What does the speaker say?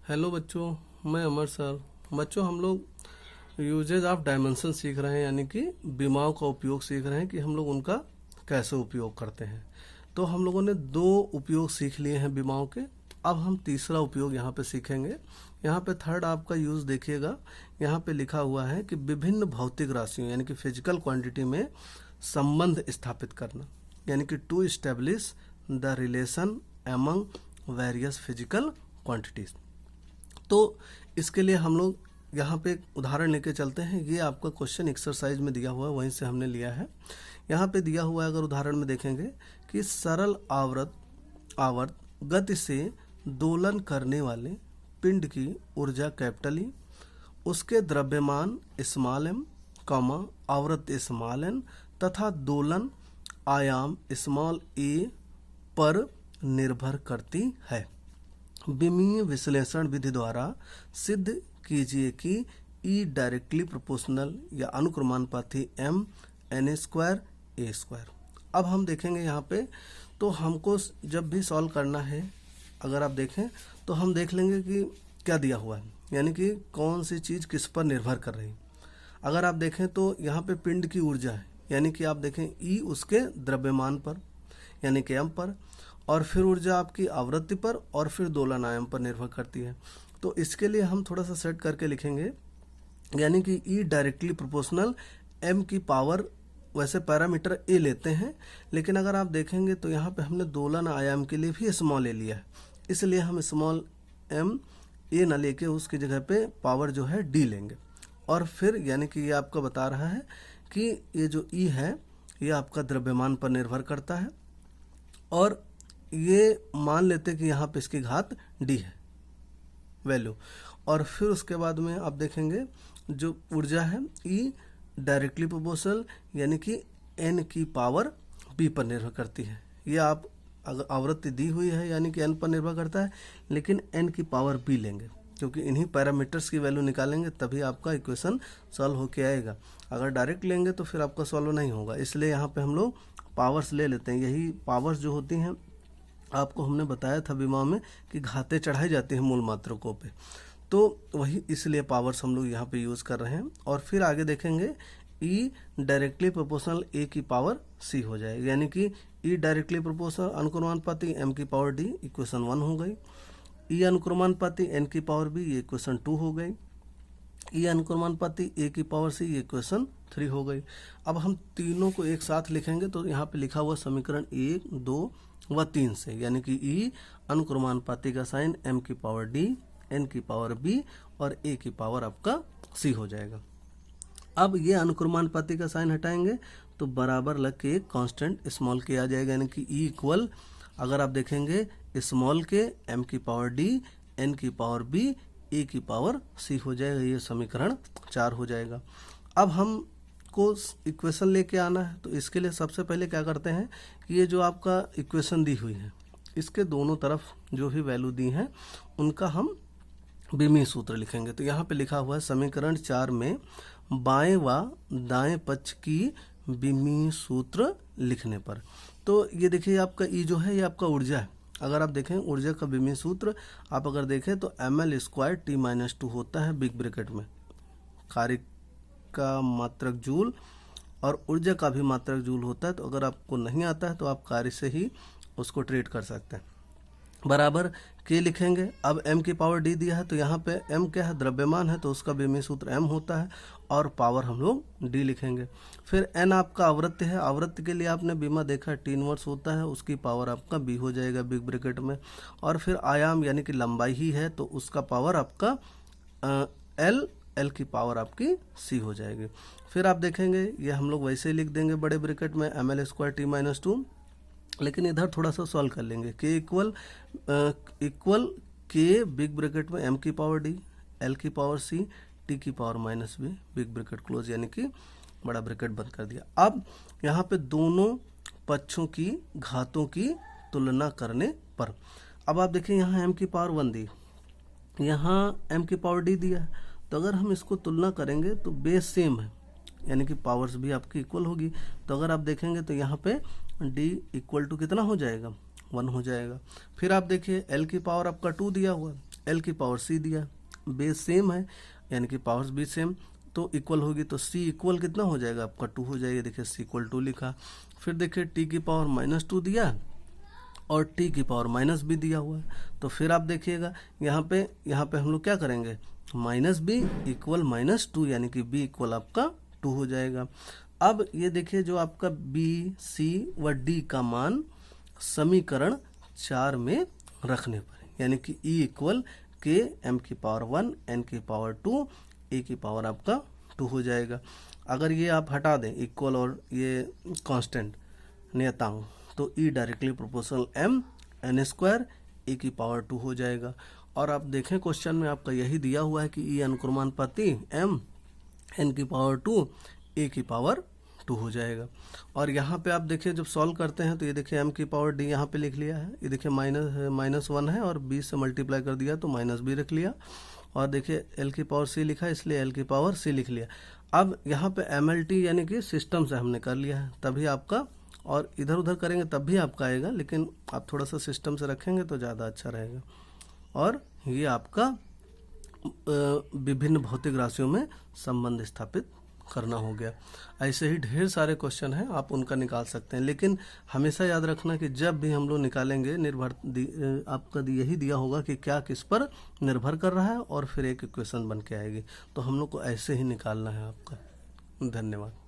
Hello बच्चों, मैं अमर sir. बच्चों, हम लोग यूजेज ऑफ डायमेंशन सीख रहे हैं, यानी कि विमाओं का उपयोग सीख रहे हैं कि हम लोग उनका कैसे उपयोग करते हैं। तो हम लोगों ने दो उपयोग सीख लिए हैं विमाओं के। अब हम तीसरा उपयोग यहाँ पे सीखेंगे। यहाँ पे थर्ड आपका यूज देखिएगा। यहाँ पे लिखा हुआ है कि विभिन्न भौतिक राशियों यानी कि फिजिकल क्वांटिटी में संबंध स्थापित करना, यानी कि to establish the relation among various physical quantities. तो इसके लिए हम लोग यहाँ पे एक उदाहरण लेके चलते हैं। ये आपका क्वेश्चन एक्सरसाइज में दिया हुआ है, वहीं से हमने लिया है। यहाँ पे दिया हुआ है, अगर उदाहरण में देखेंगे कि सरल आवर्त गति से दोलन करने वाले पिंड की ऊर्जा कैपिटल ई, उसके द्रव्यमान स्मॉल एम, आवृत्ति स्मॉल एन तथा दोलन आयाम स्मॉल ए पर निर्भर करती है। विमीय विश्लेषण विधि द्वारा सिद्ध कीजिए कि ई डायरेक्टली प्रोपोर्शनल या अनुक्रमानुपाती एम एन स्क्वायर ए स्क्वायर। अब हम देखेंगे यहाँ पे, तो हमको जब भी सॉल्व करना है, अगर आप देखें तो हम देख लेंगे कि क्या दिया हुआ है, यानी कि कौन सी चीज़ किस पर निर्भर कर रही है। अगर आप देखें तो यहाँ पे पिंड की ऊर्जा है, यानी कि आप देखें ई उसके द्रव्यमान पर यानी कि एम पर, और फिर ऊर्जा आपकी आवृत्ति पर और फिर दोलन आयाम पर निर्भर करती है। तो इसके लिए हम थोड़ा सा सेट करके लिखेंगे, यानी कि ई डायरेक्टली प्रोपोर्शनल एम की पावर, वैसे पैरामीटर ए लेते हैं, लेकिन अगर आप देखेंगे तो यहाँ पे हमने दोलन आयाम के लिए भी स्मॉल ए लिया है, इसलिए हम स्मॉल एम ए ना लेके उसकी जगह पे पावर जो है डी लेंगे। और फिर यानी कि ये आपका बता रहा है कि ये जो ई है ये आपका द्रव्यमान पर निर्भर करता है, और ये मान लेते कि यहाँ पे इसकी घात डी है वैल्यू। और फिर उसके बाद में आप देखेंगे जो ऊर्जा है ई डायरेक्टली प्रोपोर्शनल यानी कि एन की पावर बी पर निर्भर करती है। ये आप अगर आवृत्ति दी हुई है यानी कि एन पर निर्भर करता है, लेकिन एन की पावर बी लेंगे, क्योंकि इन्हीं पैरामीटर्स की वैल्यू निकालेंगे तभी आपका इक्वेशन सॉल्व होके आएगा। अगर डायरेक्ट लेंगे तो फिर आपका सॉल्व नहीं होगा, इसलिए यहाँ पे हम लोग पावर्स ले लेते हैं। यही पावर्स जो होती हैं, आपको हमने बताया था विमा में कि घातें चढ़ाई जाती हैं मूल मात्रकों पे, तो वही इसलिए पावर्स हम लोग यहाँ पे यूज़ कर रहे हैं। और फिर आगे देखेंगे ई डायरेक्टली प्रोपोर्शनल ए की पावर सी हो जाएगी, यानी कि ई डायरेक्टली प्रोपोर्शनल अनुक्रमानुपाती एम की पावर डी, इक्वेशन 1 हो गई। ई अनुक्रमानुपाती एन की पावर बी, ये इक्वेशन 2 हो गई। ई अनुक्रमानुपाती ए की पावर सी, ये इक्वेशन 3 हो गई। अब हम तीनों को एक साथ लिखेंगे तो यहाँ पे लिखा हुआ समीकरण 1, 2 व 3 से, यानी कि ई अनुक्रमानुपाती का साइन एम की पावर डी, एन की पावर बी और ए की पावर आपका सी हो जाएगा। अब ये अनुक्रमानुपाती का साइन हटाएंगे तो बराबर लग के एक कांस्टेंट स्मॉल के आ जाएगा, यानी कि ई इक्वल, अगर आप देखेंगे स्मॉल के एम की पावर डी, एन की पावर बी, ए की पावर सी हो जाएगा। ये समीकरण 4 हो जाएगा। अब हम को इक्वेशन लेके आना है, तो इसके लिए सबसे पहले क्या करते हैं कि ये जो आपका इक्वेशन दी हुई है, इसके दोनों तरफ जो भी वैल्यू दी हैं उनका हम विमीय सूत्र लिखेंगे। तो यहाँ पे लिखा हुआ है समीकरण 4 में बाएं व दाएं पक्ष की विमीय सूत्र लिखने पर। तो ये देखिए आपका ई जो है ये आपका ऊर्जा है। अगर आप देखें ऊर्जा का विमीय सूत्र आप अगर देखें तो ml स्क्वायर t माइनस 2 होता है बिग ब्रैकेट में, कार्य का मात्रक जूल और ऊर्जा का भी मात्रक जूल होता है। तो अगर आपको नहीं आता है तो आप कार्य से ही उसको ट्रीट कर सकते हैं। बराबर के लिखेंगे। अब m की पावर d दिया है तो यहाँ पे m क्या है, द्रव्यमान है, तो उसका विमीय सूत्र m होता है और पावर हम लोग d लिखेंगे। फिर n आपका आवृत्ति है, आवृत्ति के लिए आपने बीमा देखा टी इनवर्स होता है, उसकी पावर आपका b हो जाएगा बिग ब्रैकेट में। और फिर आयाम यानी कि लंबाई ही है तो उसका पावर आपका l की पावर आपकी c हो जाएगी। फिर आप देखेंगे ये हम लोग वैसे ही लिख देंगे बड़े ब्रैकेट में ml स्क्वायर t माइनस 2, लेकिन इधर थोड़ा सा सॉल्व कर लेंगे। K equal k big bracket में एम की पावर डी, एल की पावर सी, टी की power minus b, big bracket close, यानी कि बड़ा ब्रैकेट बंद कर दिया। अब यहाँ पे दोनों पक्षों की घातों की तुलना करने पर, अब आप देखिए यहाँ एम की पावर 1 दी, यहाँ एम की पावर डी दिया है, तो अगर हम इसको तुलना करेंगे तो बेस सेम है, यानी कि पावर्स भी आपकी इक्वल होगी। तो अगर आप देखेंगे तो यहाँ पे d इक्वल टू कितना हो जाएगा, 1 हो जाएगा। फिर आप देखिए l की पावर आपका 2 दिया हुआ है, एल की पावर सी दिया, बेस सेम है यानी कि पावर्स भी सेम, तो इक्वल होगी, तो सी इक्वल कितना हो जाएगा आपका 2 हो जाएगा। देखिए सी इक्वल 2 लिखा। फिर देखिए टी की पावर -2 दिया और टी की पावर माइनस भी दिया हुआ है, तो फिर आप देखिएगा यहाँ पे हम लोग क्या करेंगे, माइनस बी इक्वल -2 यानी कि बी इक्वल आपका 2 हो जाएगा। अब ये देखिए जो आपका बी सी व डी का मान समीकरण 4 में रखने पर यानी कि ई इक्वल के एम की पावर 1 एन की पावर 2 ए की पावर आपका 2 हो जाएगा। अगर ये आप हटा दें इक्वल और ये कांस्टेंट नियतांक, तो E directly proportional M N square A की पावर 2 हो जाएगा। और आप देखें क्वेश्चन में आपका यही दिया हुआ है कि ई अनुक्रमानुपाती एम एन की पावर 2 ए की पावर 2 हो जाएगा। और यहाँ पे आप देखिए जब सॉल्व करते हैं तो ये देखिए एम की पावर डी यहाँ पे लिख लिया है, ये देखिए -1 है और 20 से मल्टीप्लाई कर दिया तो माइनस भी रख लिया, और देखिए एल की पावर सी लिखा है इसलिए एल की पावर सी लिख लिया। अब यहाँ पे MLT यानी कि सिस्टम से हमने कर लिया है, तभी आपका, और इधर उधर करेंगे तब भी आपका आएगा, लेकिन आप थोड़ा सा सिस्टम से रखेंगे तो ज़्यादा अच्छा रहेगा। और ये आपका विभिन्न भौतिक राशियों में संबंध स्थापित करना हो गया। ऐसे ही ढेर सारे क्वेश्चन हैं, आप उनका निकाल सकते हैं, लेकिन हमेशा याद रखना कि जब भी हम लोग निकालेंगे आपका यही दिया होगा कि क्या किस पर निर्भर कर रहा है और फिर एक इक्वेशन बन के आएगी, तो हम लोग को ऐसे ही निकालना है आपका। धन्यवाद।